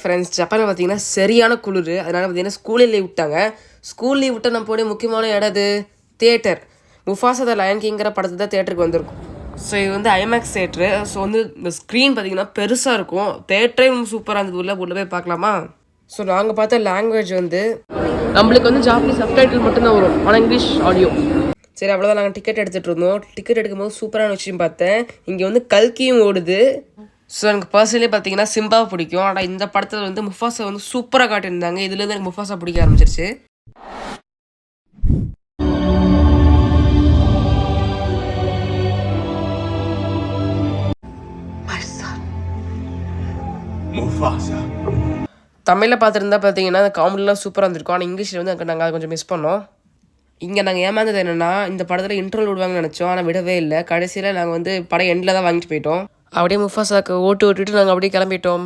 Friends, ஜப்பானில் பார்த்தீங்கன்னா சரியான குளிர். அதனால் பார்த்தீங்கன்னா ஸ்கூலில் லீவ் விட்டாங்க. ஸ்கூல் லீவ் விட்டு நம்ம போய் முக்கியமான இடம் இது தியேட்டர். முஃபாசா த லயன் கிங்கிற படத்தை தான் தேட்டருக்கு வந்திருக்கும். ஸோ இது வந்து ஐமேக்ஸ் தேட்ரு. ஸோ வந்து இந்த ஸ்க்ரீன் பார்த்தீங்கன்னா பெருசாக இருக்கும். தேட்டரே சூப்பராக இருந்தது. உள்ள போய் பார்க்கலாமா? ஸோ நாங்கள் பார்த்த லாங்குவேஜ் வந்து நம்மளுக்கு வந்து ஜாப்பனீஸ் சப்டைட்டில் மட்டும்தான் வரும், ஆனால் இங்கிலீஷ் ஆடியோ. சரி, அவ்வளோதான். நாங்கள் டிக்கெட் எடுத்துகிட்டு இருந்தோம். டிக்கெட் எடுக்கும்போது சூப்பரான விஷயம் பார்த்தேன். இங்கே வந்து கல்கியும் ஓடுது. ஸோ எனக்கு பர்சனலி பார்த்தீங்கன்னா சிம்பாவை பிடிக்கும். ஆனால் இந்த படத்தில் வந்து முஃபாசா வந்து சூப்பராக காட்டியிருந்தாங்க. இதுலேருந்து எனக்கு முஃபாசா பிடிக்க ஆரம்பிச்சிருச்சு. தமிழில் பார்த்துருந்தா பார்த்தீங்கன்னா அந்த காமெடிலாம் சூப்பராக இருந்திருக்கும். ஆனால் இங்கிலீஷில் வந்து நாங்கள் அதை கொஞ்சம் மிஸ் பண்ணோம். இங்கே நாங்கள் ஏமாந்தது என்னென்னா, இந்த படத்தில் இன்ட்ரோல் விடுவாங்கன்னு நினச்சோம், ஆனால் விடவே இல்லை. கடைசியில் நாங்கள் வந்து படம் எண்டில் தான் வாங்கிட்டு போயிட்டோம். அப்படியே முஃபாசாக்கு ஓட்டு ஓட்டிட்டு நாங்கள் அப்படியே கிளம்பிட்டோம்.